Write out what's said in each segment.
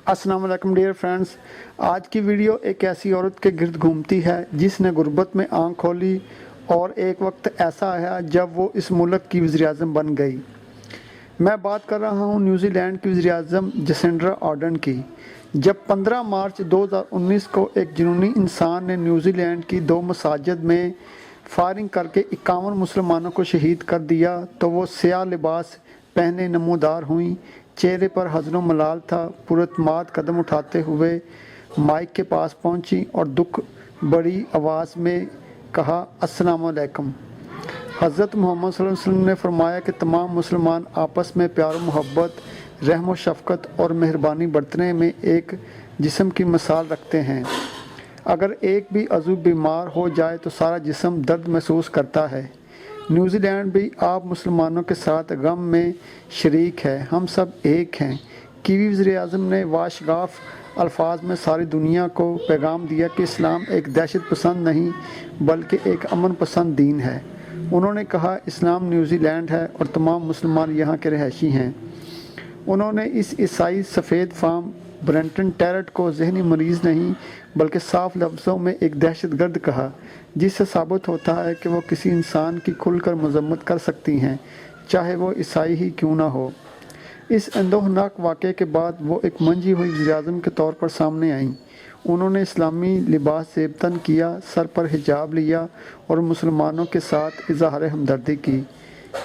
अस्सलाम वालेकुम dear friends. आज की वीडियो एक ऐसी औरत के गिर्द घूमती है जिसने गुर्बत में आंख खोली और एक वक्त ऐसा आया जब वो इस मुल्क की वज़ीर-ए-आज़म बन गई। मैं बात कर रहा हूँ न्यूजीलैंड की वज़ीर-ए-आज़म जसिंडा आर्डर्न की। जब 15 मार्च 2019 को एक जुनूनी इंसान ने न्यूजीलैंड की 2 मसाजिद में फायरिंग करके 51 मुसलमानों को शहीद कर दिया तो वो स्याह लिबास पहने नमूदार हुई, चेहरे पर हज़्न मलाल था। पुरतमाद कदम उठाते हुए माइक के पास पहुंची और दुख बड़ी आवाज़ में कहा, अस्सलाम वालेकुम। हज़रत मोहम्मद सल्लल्लाहु अलैहि वसल्लम ने फरमाया कि तमाम मुसलमान आपस में प्यार मोहब्बत, रहम व शफ़क़त और मेहरबानी बरतने में एक जिस्म की मिसाल रखते हैं। अगर एक भी अज़ू बीमार हो जाए तो सारा जिस्म दर्द महसूस करता है। न्यूजीलैंड भी आप मुसलमानों के साथ गम में शरीक है, हम सब एक हैं। कीवी वज़ीर-ए-आज़म ने वाशगाफ अल्फाज में सारी दुनिया को पैगाम दिया कि इस्लाम एक दहशत पसंद नहीं बल्कि एक अमन पसंद दीन है। उन्होंने कहा, इस्लाम न्यूजीलैंड है और तमाम मुसलमान यहाँ के रहायशी हैं। उन्होंने इस ईसाई सफ़ेद फार्म ब्रेंटन टैरट को ज़हनी मरीज़ नहीं बल्कि साफ लफ्ज़ों में एक दहशतगर्द कहा, जिससे साबित होता है कि वो किसी इंसान की खुलकर मजम्मत कर सकती हैं, चाहे वो ईसाई ही क्यों ना हो। इस अंदोहनाक वाक़े के बाद वो एक मंजी हुई वज़ीर-ए-आज़म के तौर पर सामने आईं। उन्होंने इस्लामी लिबास ज़ेबतन किया, सर पर हिजाब लिया और मुसलमानों के साथ इज़हार हमदर्दी की।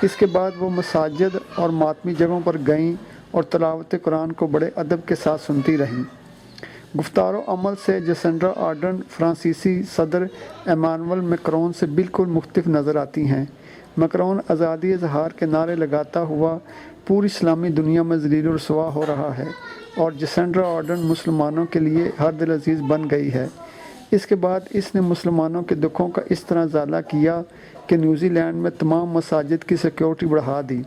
इसके बाद वो मसाजिद और मातमी जगहों पर गईं और तिलावत कुरान को बड़े अदब के साथ सुनती रहीं। गुफ्तारो अमल से जसिंडा आर्डर्न फ्रांसीसी सदर एमानुएल मैक्रोन से बिल्कुल मुख्तलिफ नज़र आती हैं। मैक्रोन आज़ादी इज़हार के नारे लगाता हुआ पूरी इस्लामी दुनिया में ज़लील व रुसवा हो रहा है और जसिंडा आर्डर्न मुसलमानों के लिए हर दिल अजीज़ बन गई है। इसके बाद इसने मुसलमानों के दुखों का इस तरह ज़ाला किया कि न्यूजीलैंड में तमाम मसाजिद की सिक्योरिटी बढ़ा दी।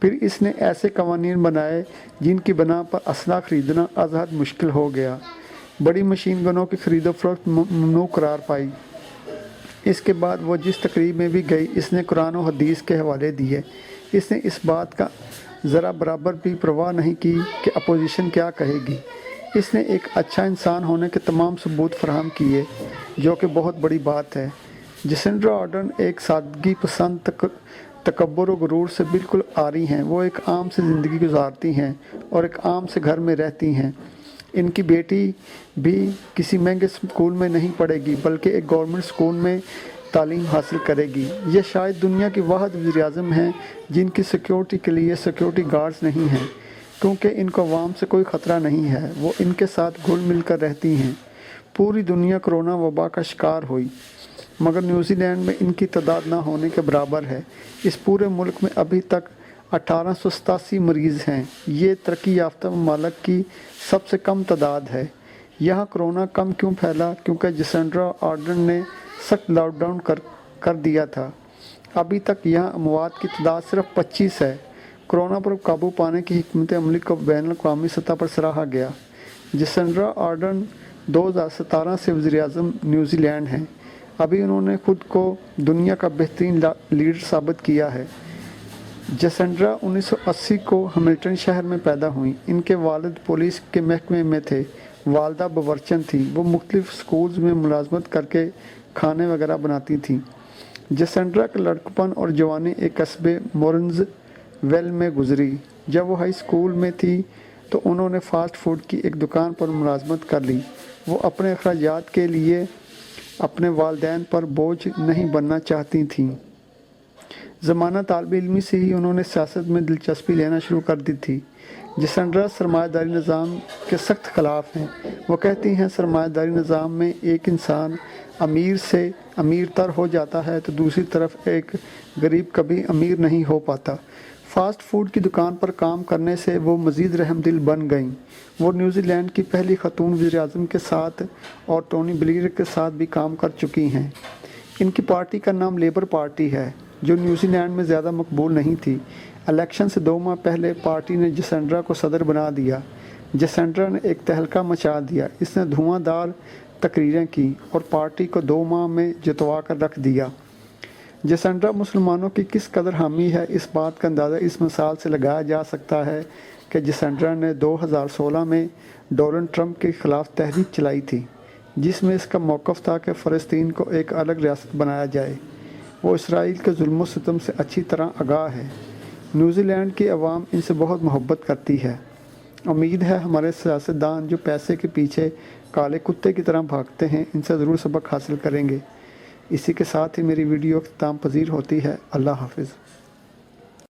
फिर इसने ऐसे कवानीन बनाए जिनकी बना पर असला ख़रीदना अज़हद मुश्किल हो गया। बड़ी मशीन गनों की खरीदो फरोख्त ममनू करार पाई। इसके बाद वो जिस तकरीब में भी गई इसने कुरान और हदीस के हवाले दिए। इसने इस बात का ज़रा बराबर भी परवाह नहीं की कि अपोजिशन क्या कहेगी। इसने एक अच्छा इंसान होने के तमाम सबूत फराहम किए, जो कि बहुत बड़ी बात है। जसिंडा आर्डर्न एक सादगी पसंद तकब्बुर और गुरूर से बिल्कुल आरी हैं। वो एक आम से ज़िंदगी गुजारती हैं और एक आम से घर में रहती हैं। इनकी बेटी भी किसी महंगे स्कूल में नहीं पढ़ेगी बल्कि एक गवर्नमेंट स्कूल में तालीम हासिल करेगी। ये शायद दुनिया की वाहिद वज़ीर-ए-आज़म हैं जिनकी सिक्योरिटी के लिए सिक्योरिटी गार्ड्स नहीं हैं, क्योंकि इनको अवाम से कोई ख़तरा नहीं है। वो इनके साथ घुल मिल कर रहती हैं। पूरी दुनिया कोरोना वबा का शिकार हुई मगर न्यूजीलैंड में इनकी तादाद ना होने के बराबर है। इस पूरे मुल्क में अभी तक 1887 मरीज़ हैं। ये तरक्की याफ्ता ममालिक की सबसे कम तादाद है। यहाँ कोरोना कम क्यों फैला? क्योंकि जसिंडा आर्डर्न ने सख्त लॉकडाउन कर दिया था। अभी तक यहाँ अमवात की तादाद सिर्फ 25 है। कोरोना पर काबू पाने की हिकमत अमली को बैनुल-अक़वामी सतह पर सराहा गया। जसिंडा आर्डर्न 2017 से वज़ीर-ए-आज़म न्यूजीलैंड हैं। अभी उन्होंने खुद को दुनिया का बेहतरीन लीडर साबित किया है। जसिंडा 1980 को हैमिल्टन शहर में पैदा हुई। इनके वालिद पुलिस के महकमे में थे, वालदा बावर्चन थी। वो मुख्तलिफ स्कूल्स में मुलाजमत करके खाने वगैरह बनाती थीं। जसिंडा का लड़कपन और जवानी एक कस्बे मोरन्स वेल में गुजरी। जब वो हाई स्कूल में थी तो उन्होंने फ़ास्ट फूड की एक दुकान पर मुलाजमत कर ली। वो अपने अखराजात के लिए अपने वालिदैन पर बोझ नहीं बनना चाहती थीं। ज़माना तालिब इल्मी से ही उन्होंने सियासत में दिलचस्पी लेना शुरू कर दी थी। जसिंडा सरमायादारी निज़ाम के सख्त ख़िलाफ़ हैं। वो कहती हैं, सरमायादारी निज़ाम में एक इंसान अमीर से अमीर तर हो जाता है तो दूसरी तरफ एक गरीब कभी अमीर नहीं हो पाता। फ़ास्ट फूड की दुकान पर काम करने से वो मज़ीद रहमदिल बन गईं। वो न्यूजीलैंड की पहली ख़तून वज़ीर-ए-आज़म के साथ और टोनी ब्लेयर के साथ भी काम कर चुकी हैं। इनकी पार्टी का नाम लेबर पार्टी है, जो न्यूजीलैंड में ज़्यादा मकबूल नहीं थी। इलेक्शन से 2 माह पहले पार्टी ने जसिंडा को सदर बना दिया। जसिंडा ने एक तहलका मचा दिया। इसने धुआंधार तकरीरें की और पार्टी को 2 माह में जितवा कर रख दिया। जसिंडा मुसलमानों की किस कदर हामी है, इस बात का अंदाज़ा इस मिसाल से लगाया जा सकता है کہ جسنڈرا نے 2016 میں ڈونلڈ ٹرمپ کے خلاف تحریک چلائی تھی، جس میں اس کا موقف تھا کہ فلسطین کو ایک الگ ریاست بنایا جائے۔ وہ اسرائیل کے ظلم و ستم سے اچھی طرح آگاہ ہے۔ نیوزی لینڈ کی عوام ان سے بہت محبت کرتی ہے۔ امید ہے ہمارے سیاستدان جو پیسے کے پیچھے کالے کتے کی طرح بھاگتے ہیں ان سے ضرور سبق حاصل کریں گے۔ اسی کے ساتھ ہی میری ویڈیو اختتام پذیر ہوتی ہے۔ اللہ حافظ۔